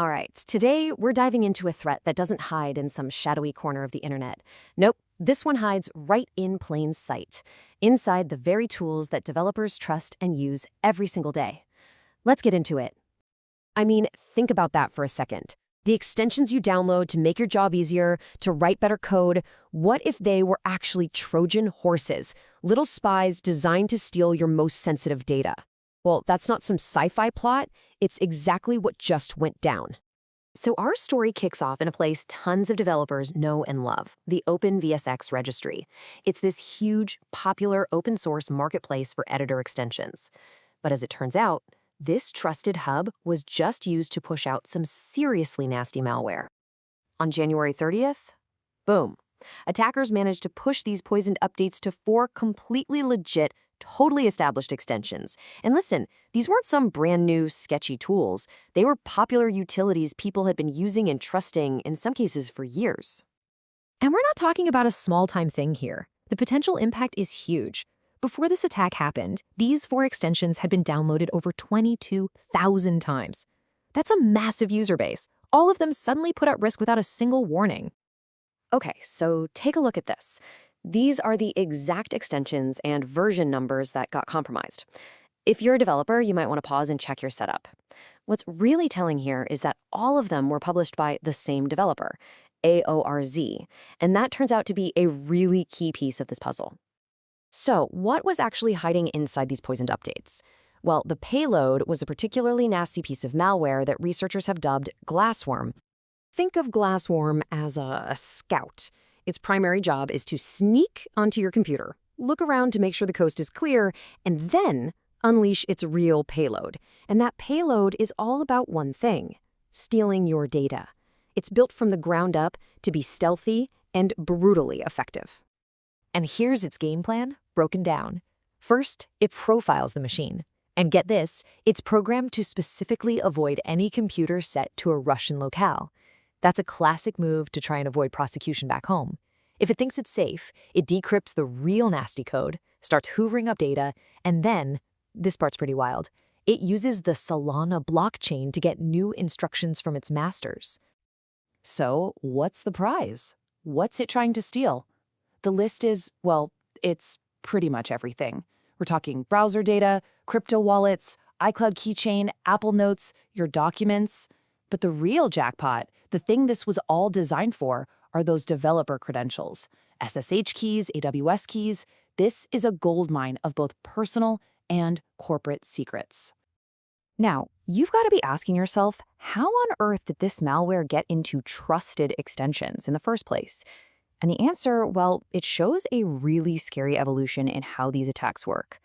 All right, today we're diving into a threat that doesn't hide in some shadowy corner of the internet. Nope, this one hides right in plain sight, inside the very tools that developers trust and use every single day. Let's get into it. I mean, think about that for a second. The extensions you download to make your job easier, to write better code, what if they were actually Trojan horses, little spies designed to steal your most sensitive data? Well, that's not some sci-fi plot, it's exactly what just went down. So our story kicks off in a place tons of developers know and love, the Open VSX registry. It's this huge, popular open source marketplace for editor extensions. But as it turns out, this trusted hub was just used to push out some seriously nasty malware. On January 30th, boom, attackers managed to push these poisoned updates to 4 completely legit, totally established extensions. And listen, these weren't some brand new, sketchy tools. They were popular utilities people had been using and trusting, in some cases, for years. And we're not talking about a small-time thing here. The potential impact is huge. Before this attack happened, these 4 extensions had been downloaded over 22,000 times. That's a massive user base, all of them suddenly put at risk without a single warning. Okay, so take a look at this. These are the exact extensions and version numbers that got compromised. If you're a developer, you might want to pause and check your setup. What's really telling here is that all of them were published by the same developer, ORZ, and that turns out to be a really key piece of this puzzle. So, what was actually hiding inside these poisoned updates? Well, the payload was a particularly nasty piece of malware that researchers have dubbed GlassWorm. Think of GlassWorm as a scout. Its primary job is to sneak onto your computer, look around to make sure the coast is clear, and then unleash its real payload. And that payload is all about one thing: stealing your data. It's built from the ground up to be stealthy and brutally effective. And here's its game plan, broken down. First, it profiles the machine. And get this, it's programmed to specifically avoid any computer set to a Russian locale. That's a classic move to try and avoid prosecution back home. If it thinks it's safe, it decrypts the real nasty code, starts hoovering up data, and then, this part's pretty wild, it uses the Solana blockchain to get new instructions from its masters. So, what's the prize? What's it trying to steal? The list is, well, it's pretty much everything. We're talking browser data, crypto wallets, iCloud Keychain, Apple Notes, your documents. But the real jackpot, the thing this was all designed for, are those developer credentials. SSH keys, AWS keys. This is a goldmine of both personal and corporate secrets. Now, you've got to be asking yourself, how on earth did this malware get into trusted extensions in the first place? And the answer, well, it shows a really scary evolution in how these attacks work.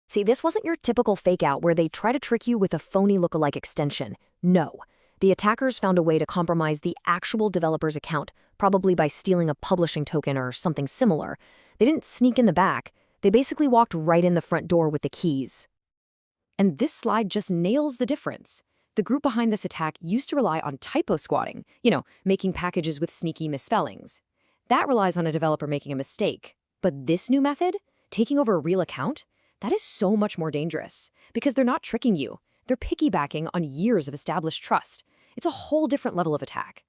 See, this wasn't your typical fake-out where they try to trick you with a phony lookalike extension. No. The attackers found a way to compromise the actual developer's account, probably by stealing a publishing token or something similar. They didn't sneak in the back. They basically walked right in the front door with the keys. And this slide just nails the difference. The group behind this attack used to rely on typo squatting, making packages with sneaky misspellings. That relies on a developer making a mistake. But this new method, taking over a real account, that is so much more dangerous because they're not tricking you. They're piggybacking on years of established trust. It's a whole different level of attack.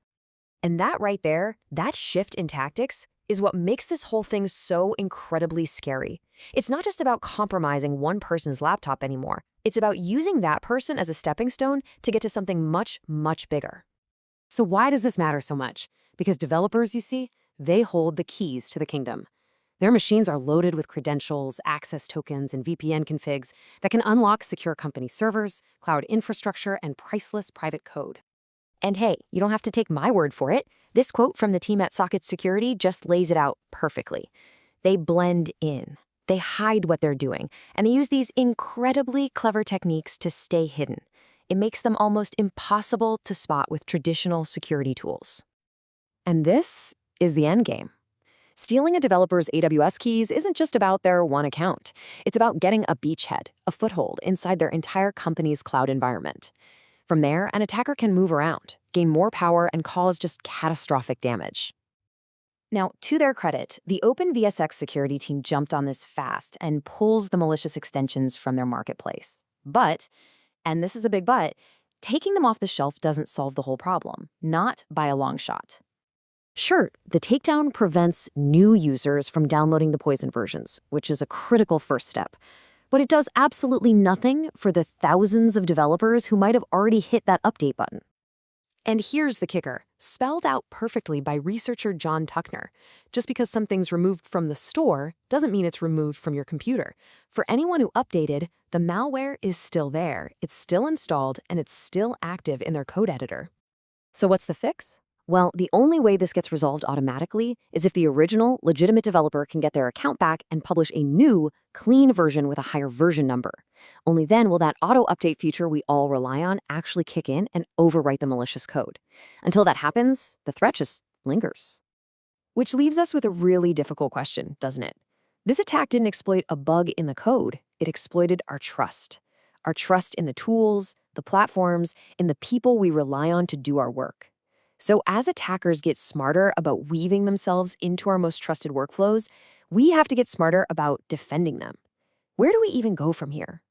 And that right there, that shift in tactics, is what makes this whole thing so incredibly scary. It's not just about compromising one person's laptop anymore. It's about using that person as a stepping stone to get to something much, much bigger. So why does this matter so much? Because developers, you see, they hold the keys to the kingdom. Their machines are loaded with credentials, access tokens, and VPN configs that can unlock secure company servers, cloud infrastructure, and priceless private code. And hey, you don't have to take my word for it. This quote from the team at Socket Security just lays it out perfectly. They blend in. They hide what they're doing, and they use these incredibly clever techniques to stay hidden. It makes them almost impossible to spot with traditional security tools. And this is the end game. Stealing a developer's AWS keys isn't just about their one account. It's about getting a beachhead, a foothold inside their entire company's cloud environment. From there, an attacker can move around, gain more power, and cause just catastrophic damage. Now, to their credit, the Open VSX security team jumped on this fast and pulls the malicious extensions from their marketplace. But, and this is a big but, taking them off the shelf doesn't solve the whole problem, not by a long shot. Sure, the takedown prevents new users from downloading the poison versions, which is a critical first step. But it does absolutely nothing for the thousands of developers who might have already hit that update button. And here's the kicker, spelled out perfectly by researcher John Tuckner. Just because something's removed from the store doesn't mean it's removed from your computer. For anyone who updated, the malware is still there, it's still installed, and it's still active in their code editor. So what's the fix? Well, the only way this gets resolved automatically is if the original, legitimate developer can get their account back and publish a new, clean version with a higher version number. Only then will that auto-update feature we all rely on actually kick in and overwrite the malicious code. Until that happens, the threat just lingers. Which leaves us with a really difficult question, doesn't it? This attack didn't exploit a bug in the code, it exploited our trust. Our trust in the tools, the platforms, in the people we rely on to do our work. So as attackers get smarter about weaving themselves into our most trusted workflows, we have to get smarter about defending them. Where do we even go from here?